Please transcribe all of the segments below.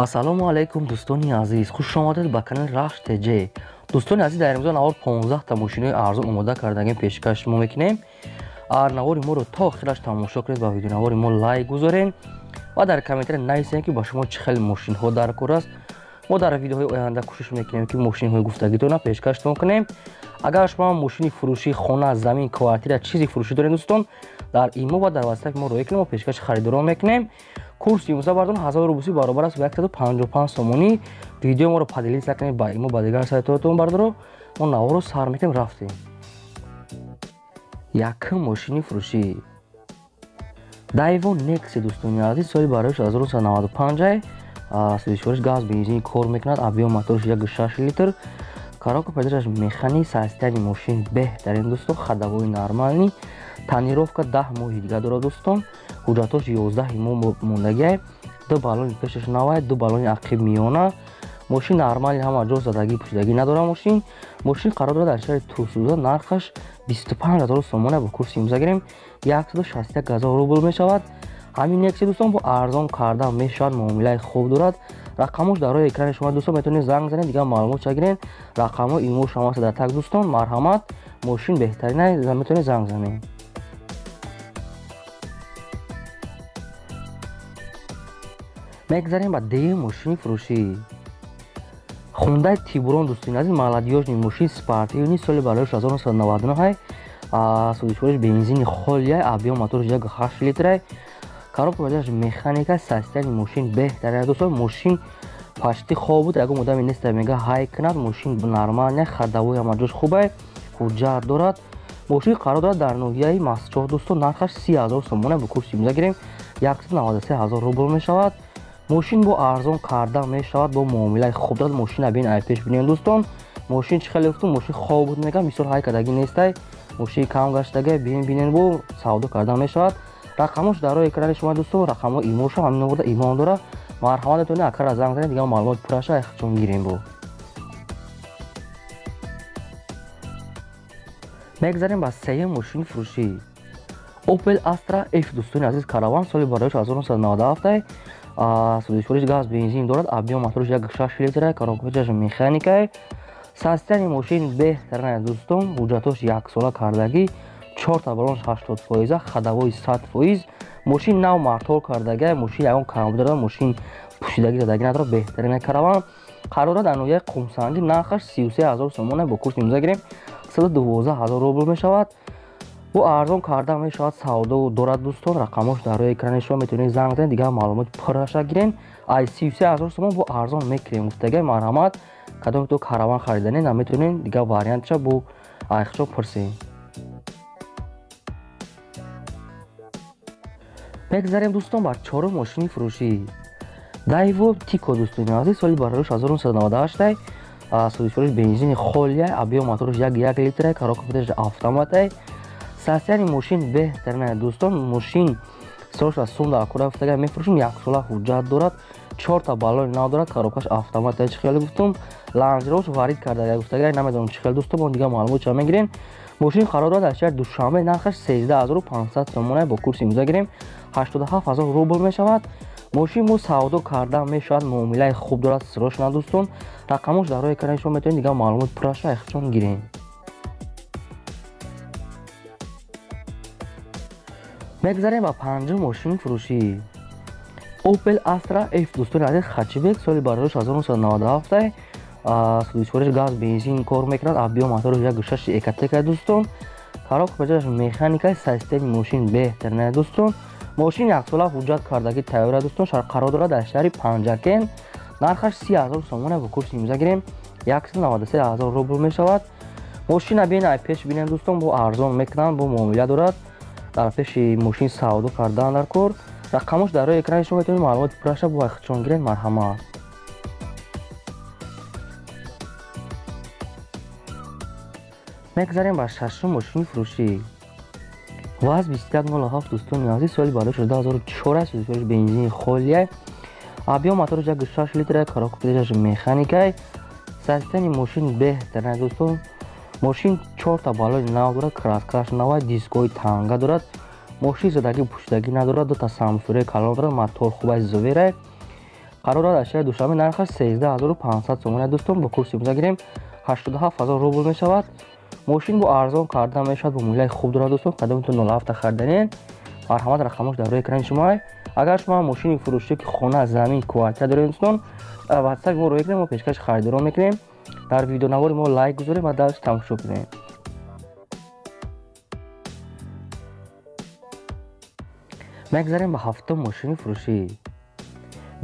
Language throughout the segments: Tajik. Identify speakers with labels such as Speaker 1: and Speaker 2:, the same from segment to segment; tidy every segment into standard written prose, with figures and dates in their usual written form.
Speaker 1: ассалому алайкум дӯстони азиз, хуш омадед ба канали Рахш ТЖ. дӯстони азиз, дар имрӯза навор 15 та мошинои арзон омода кардагем пешкаш шумо мекунем. Навори моро то охираш тамошо кунед, ба видеонавори мо лайк гузорен ва дар комментария нависед ки ба шумо чӣ хеле мошинҳо дар кор аст. мо дар видеоҳои оянда кӯшиш мекунем ки мошинҳои гуфтагитона пешкаштон кунем. агар шумо мошини фурӯшӣ хона, замин, квартира чизи фурӯшӣ доред дӯстон, дар имо ва дар ватсап мо роя кунем, мо пешкаши харидорон мекунем. курси имрӯза бардон 1000 рубли баробар аст ба 155 сомонӣ. видео моро падилис накунед ба имо ба дигар сайтҳоятон бардоро. мо наворо сар мекунем, рафтем. якум мошини фурӯшӣ Daiwo Nexia дӯстони азиз, соли бароиш 1995 сӯзишвориш газ бензин кор мекунад, объем моториш 1.6 литр, коробка передачаш механик, состояние мошин беҳтарин дӯстон, ходовой нормальный, тонировка 10 моҳи дига дорад дӯстон, ҳуҷҷатош 11 моҳ мондагӣ, ду баллони пешаш навай, ду баллони ақиб миёна. мошин нормалӣ, ҳама ҷо задагӣ пӯшидагӣ надорад. мошин қарор дорад дар шаҳри Тусуда, нархаш 25000 сомона бо курси имза гирем 161000 рубл мешавад. ҳамин Nexia дӯстон бо арзон кардан мешавад, муомилаи хуб дорад. рақамош дар роҳи экрани шумо дӯстон, метавонед занг занед, дигар маълумот чагирен. рақамҳо имош ҳам аст дар так дӯстон. марҳамат, мошин беҳтарин аст, метавонед занг занед. мегзарем ба деюм мошини фурӯшӣ Hyundai Tiburon дӯстони азиз, молодёжный мошин спортивный, соли бароиш 1999, сӯзишвориш бензини холия, объем моториш 1.8 литр, коробка передачаш механика, состояние мошин беҳтарин аст дӯстон. мошин почти хоб буд, ягон одаме неста мега ҳай кунад. мошин нормалне, ходовой ҳама ҷош хубе, ҳуҷҷат дорад. мошин қарор дорад дар ноҳияи Масчоҳ дӯстон, нархаш 30000 сомона бо курси имза гирем 193000 рубл мешавад. мошин бо арзон кардан мешавад, бо муомилаи хуб дорад. мошина бин ай пеш бинем дӯстон. мошин чӣ хеле гуфтум, мошин хоб буд мегам, бисёр ҳай кардагӣ нестай, мошини кам гаштаге бинен бо савдо кардан мешавад. рақамош дар роҳи экрани шумо дӯстон, рақамҳо имоша ҳамин оварда имон дорад. марҳамат, метавонед акара занг занед, дигар маълумот пураша яхчон гирем бо. мегзарем ба сеюм мошини фурӯшӣ Opel Astra F дӯстони азиз, караван, соли бароиш 1997, сӯзишвориш газ бензин дорад, объем моториш 1.6 литр, коробка передачаш механика, состояние мошин беҳтарин аст дӯстон, ҳуҷҷатош 1 сола кардагӣ, 4 та баллонаш 80%, ходовой 100%, мошин нав мартол кардагӣ, мошин ягон кам дорад, мошин пӯшидагӣ задагӣ надорад, беҳтарин караван. қарор дорад дар ноҳияи Қумсанҷи, нархаш 33000 сомона бо курси имза гирем 112000 рубл мешавад. бо арзон кардан мешавад, савдо дорад дӯстон. рақамош дар роҳи экрани шумо, метавонед занг занед, дигар маълумот пураша гирен. ай 33000 сомон бо арзон мекунем гуфтага. марҳамат, кадом то караван хариданед, наметавонед дигар вариантша бо айхчо пурсем. мегзарем дӯстон ба чорум мошини фурӯшӣ Daiwo Tico дӯстони азиз, соли бароиш 1998, сӯзишвориш бензини холия, объем моториш 1 литр, коробка передачаш автомат, состояние мошин беҳтарин аст дӯстон. мошин солша сунда акура гуфтага мефурӯшем, 1 сола ҳуҷҷат дорад, 4 та баллони нав дорад, коробкаш автомат. чӣ хеле гуфтум, ланҷрош варид кардага гуфтага, намедонам чӣ хеле дӯстон, мо дигар маълумот ча мегирем. мошин қарор дорад дар шаҳри Душанбе, нархаш 13500 сомона бо курси имза гирем 87000 рубл мешавад. мошин бо савдо кардан мешавад, муомилаи хуб дорад, сирош на дӯстон. рақамош дар роҳи экрани шумо, метавонед дигар маълумот пураша яхчон гирем. мегзарем ба панҷум мошини фурӯшӣ Opel Astra F дӯстони азиз, хачбек, соли бароиш 1997, сӯзишвориш газ бензин кор мекунад, объем моториш 1.6 Экотека дӯстон, коробка передачаш механика, состояние мошин беҳтарин аст дӯстон. мошин 1 сола ҳуҷҷат кардагӣ тайёр аст дӯстон. қарор дорад дар шаҳри Панҷакен, нархаш 30000 сомона бо курси имза гирем 193000 рубл мешавад. мошина бин ай пеш бинем дӯстон, бо арзон мекунанд, бо муомила дорад, дар пеши мошин савдо кардан дар кор. рақамош дар роҳи экрани шумо, метавонед маълумот пураша бо яхчон гирен. марҳамат. мегзарем ба шашум мошини фурӯшӣ ВАЗ 2107 дӯстони азиз, соли бароиш 2004, сӯзишвориш бензини холия, объем моториш 1.6 литр, коробка передачаш механика, состояние мошин беҳтарин аст дӯстон. мошин 4 та баллони нав дорад, краскаш навай, дискҳои танга дорад, мошин задагӣ пӯшидагӣ надорад, 2 та самсуре калон дорад, мотор хуб аст, зувера. қарорат ашияи душанбе нархаш 13500 сомон аст дӯстон. бо курси имрӯза гирем 87000 рубл мешавад. мошин бо арзон кардан мешавад, бо муомилаи хуб дорад дӯстон. қадамтон 07 харданен. марҳамат, рақамош дар рӯи экрани шумо. агар шумо мошини фурӯшӣ ки хона, замин, квартира доред дӯстон, ватсап мо рӯй кунед, мо пешкаши харидорӣ мекунем. дар видеонавори мо лайк гузоред ва дарс тамошо кунед. мегзарем ба ҳафтум мошини фурӯшӣ.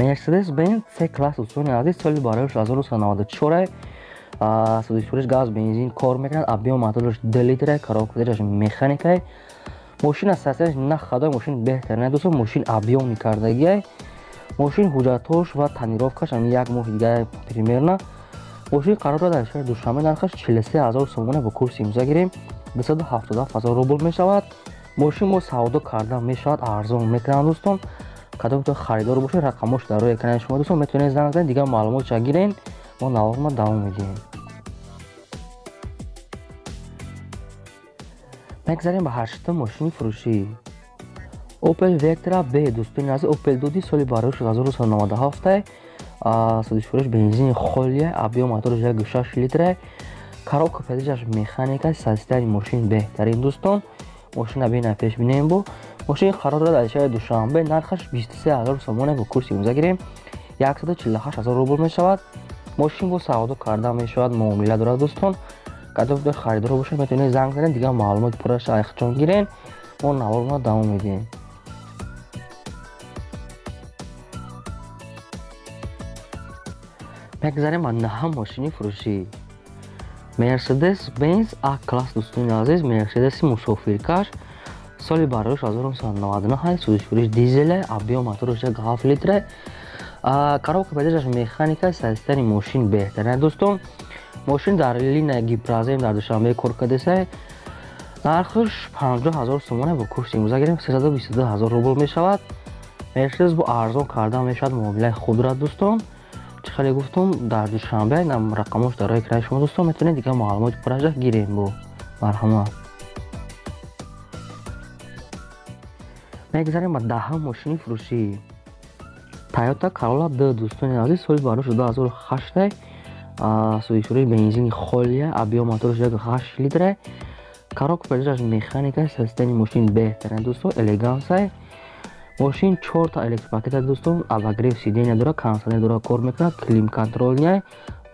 Speaker 1: Mercedes-Benz C-класс дӯстони азиз, соли барояш 1994 судишуриш газ бензин кор мекунад. объем мотораш 2 литр, коробкааш механикай. мошина састаш на хадой мошин беҳтарин дӯстон. мошин объёми кардагиай. мошин ҳуҷҷатош ва тонировкаш ҳам 1 моҳ дига примерно. мошин қарор дорад дар шаҳри душанбе нархаш 43000 сомона бо курси имзо гирем 277000 рубл мешавад. мошин мо савдо кардан мешавад, арзон мекунанд дӯстон. қадамтон харидор бошед, рақамош дар рӯи экрани шумо дӯстон, метавонед занг занед, дигар маълумотша гирен. мо навома давом медиҳем. мегзарем ба 8 мошини фурӯшӣ. Opel Vectra B дӯстони азиз, Opel Dodi соли барояш 1997 судишуриш бензини холия, объем мотораш 1.6 литр, коробка передачаш механика, состояние мошин беҳтарин дӯстон. мошина бина пеш бинем бо мошин қарор дорад дар шаҳри душанбе, нархаш 23000 сомона бо курси имзо гирем 148000 рубл мешавад. мошин бо савдо кардан мешавад, муомила дорад дӯстон. қадамтон харидор бошед, метавонед занг занед, дигар маълумоти пурраша яхчон гирен. мо навома давом медиҳем. мегзарем ба 9 мошини фурӯшӣ. Mercedes-Benz A-класс дӯстони азиз, мерседеси мусофиркаш, соли барояш 1999, судишуриш дизеле, объем мотораш 1.7 литр, коробка передачаш механика, состояние мошин беҳтарин дӯстон. мошин дар линияи гипразем дар душанбе кор кардесай. нархаш 50000 сомона бо курси имзо гирем 322000 рубл мешавад. мерседес бо арзон кардан мешавад, муомилаи хуб дорад дӯстон. чӣ хеле гуфтум, дар душанбе рақамош дар рӯи экрани шумо дӯстон, метавонед дигар маълумоти пурраша гирем бо марҳамат. мегзарем ба 10 мошини фурӯшӣ. Toyota Corolla D дӯстони азиз, соли барояш 2008 судишуриш бензини холия, объем мотораш 1.8 литр, коробка передачаш механика, состояние мошин беҳтарин дӯстон, элегансай. мошин 4 та электропакета дӯстон, обогрев сидения дорад, кондитсионер дорад, кор мекунад, клим контролняй,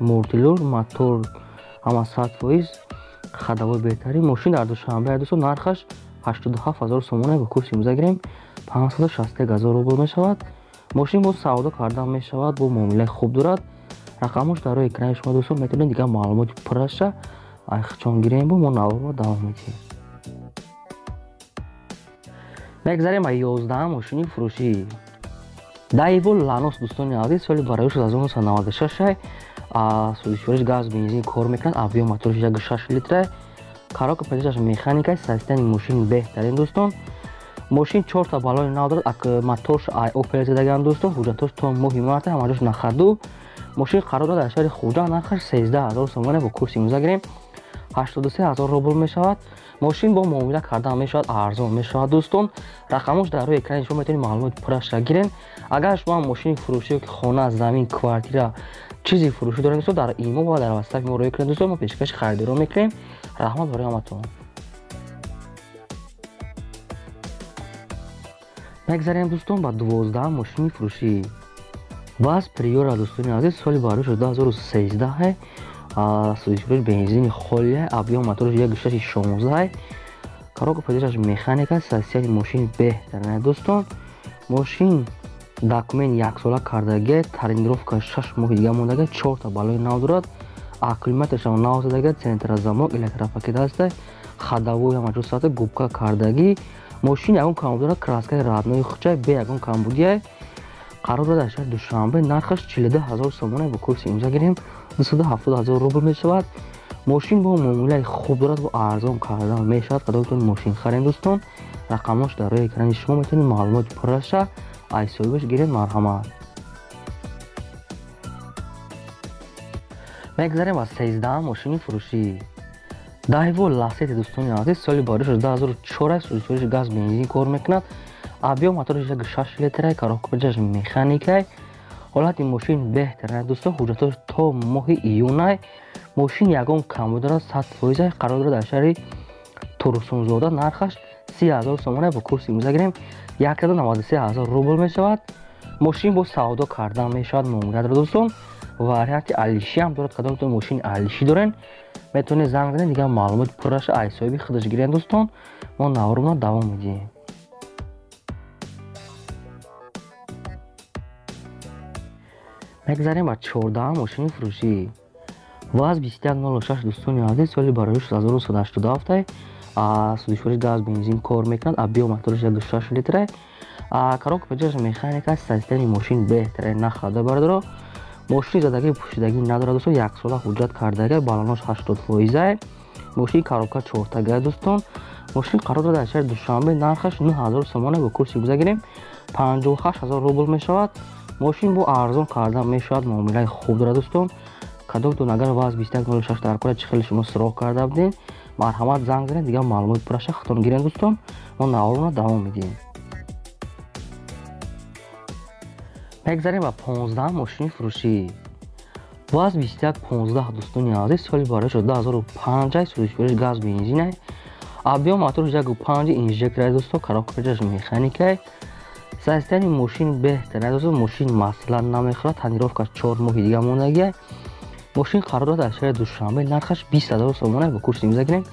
Speaker 1: мультилур, мотор ҳама 100%, хадавои беҳтарин. мошин дар душанбе дӯстон, нархаш 87000 сомона бо курси имзо гирем 560000 рубл мешавад. мошин бо савдо кардан мешавад, бо муомилаи хуб дорад. рақамош дар рӯи экрани шумо дӯстон, метавонед дигар маълумоти пурраша яхчон гирем бо мо навома давом медиҳем. мегзарем ба 11 мошини фурӯшӣ. Daewoo Lanos дӯстони азиз, соли барояш 1996 судишуриш газ бензин кор мекунад, объем мотораш 1.6 литр, коробка передачаш механика, состояние мошин беҳтарин дӯстон. мошин 4 та балони нав дорад, моторш Opel задаган дӯстон, ҳуҷҷатош то моҳи марта ҳамаҷош нахаду. мошин қарор дорад дар шаҳри хуҷанд, нархаш 13000 сомона бо курси имзо гирем 83000 рубл мешавад. мошин бо муомила кардан мешавад, арзон мешавад дӯстон. рақамош дар рӯи экрани шумо, метавонед маълумоти пурраша гирен. агар шумо мошини фурӯшӣ ки хона, замин, квартира чизи фурӯшӣ доред дӯстон, дар имо ва дар ватсапи мо рӯй кунед дӯстон, мо пешкаши харидорӣ мекунем. раҳмат барои ҳаматон. мегзарем дӯстон ба 12 мошини фурӯшӣ. Vaz Priora дӯстони азиз, соли барояш 2013 судишуриш бензини холия, объем мотораш 1.16, коробка передачаш механика, состояние мошин беҳтарин дӯстон. мошин документ 1 сола кардагӣ, тренировка 6 моҳи дига мондагӣ, 4 та балони нав дорад, аккумуляторашам нав задагӣ, центразамок, электропакет аст, хадавои ҳамаҷо сата, губка кардагӣ. мошин ягон камбуд дорад, краскаи раднои хучай, бе ягон камбудия. қарор дорад дар шаҳри душанбе, нархаш 42000 сомона бо курси имзо гирем 270000 рубл мешавад. мошин бо муомилаи хуб дорад, бо арзон кардан мешавад. қадамтон мошин харен дӯстон. рақамош дар рӯи экрани шумо, метавонед маълумоти пурраша айсоибаш гиред. марҳамат. мегзарем ба 13 мошини фурӯшӣ. Daewoo Lacetti дӯстони азиз, соли барояш 2004 судишуриш газ бензин кор мекунад, объем мотораш 1.6 литр, коробка передачаш механикай, ҳолати мошин беҳтар дӯстон, ҳуҷҷатош то моҳи июн мошин ягон камбуд дорад 100% қарор дорад дар шаҳри Турсунзода. нархаш 30,000 сомон бо курси имрӯза гирем 193,000 рубл мешавад. мошин бо савдо кардан мешавад, муомилат дорад дӯстон. варианти алиши ҳам дорад. кадом то мошини алиши дорен метавонед занг занед, дигар маълумот пурраша аз соҳиби худаш гирен дӯстон. мо наврумро давом медиҳем. мегзарем ба 14 мошини фурӯшӣ. ваз 2106 дӯстони азиз, соли барои 1987 судишвори газ бензин кор мекунад. объем мотораш 1.6 литр. коробка пеҷаш механика. системи мошин беҳтар, на хада бардоро. мошини задагӣ пӯшидагӣ надорад дӯстон. 1 сола ҳуҷҷат кардага, балонош 80%. мошини коробка 4 дӯстон. мошин қарор дорад дар шаҳри душанбе. нархаш 9000 сомон бо курси имрӯза гирем 58000 рубл мешавад. мошин бо арзон кардан мешавад, муомилаи хуб дорад дӯстон. кадомтон агар ваз 2106 дар кори чихели шумо суроғ карда будед, марҳамат занг занед, дигар маълумот пурраша худтон гирен дӯстон. мо наврумро давом медиҳем. мегзарем ба 15 мошини фурӯшӣ. ваз 2115 дӯстони азиз, соли барои 2005 судишвори газ бензин. объем мотораш 1.5 инжектор дӯстон. коробка пеҷаш механика. системи мошин беҳтар дӯстон. мошин масъалан намехӯрад. тонировка 4 моҳи дига мондагӣ. мошин қарор дорад дар шаҳри душанбе. нархаш 20000 сомон бо курси имрӯза гирем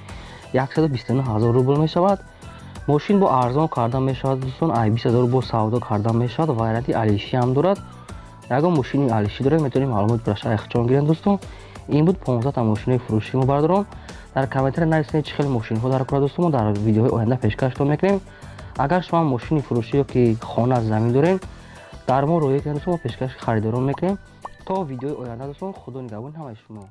Speaker 1: 129000 рубл мешавад. мошин бо арзон кардан мешавад дӯстон. 20000 бо савдо кардан мешавад. варианти алиши ҳам дорад. ягон мошини алиши дорад, метавонем маълумот пурраша ихчон гирем дӯстон. ин буд 15 та мошинои фурӯшӣ мо бардорам. дар комментария нависед чӣ хел мошинҳо дар кор дӯстон. мо дар видеоҳои оянда пешкаштон мекунем. агар шумо мошини фурӯшӣ ёки хона замин дорен, дар мо роя кунед дӯстон. мо пешкаши харидорон мекунем. то видеои оянда дӯстон, худо нигаҳбони ҳамаи шумо.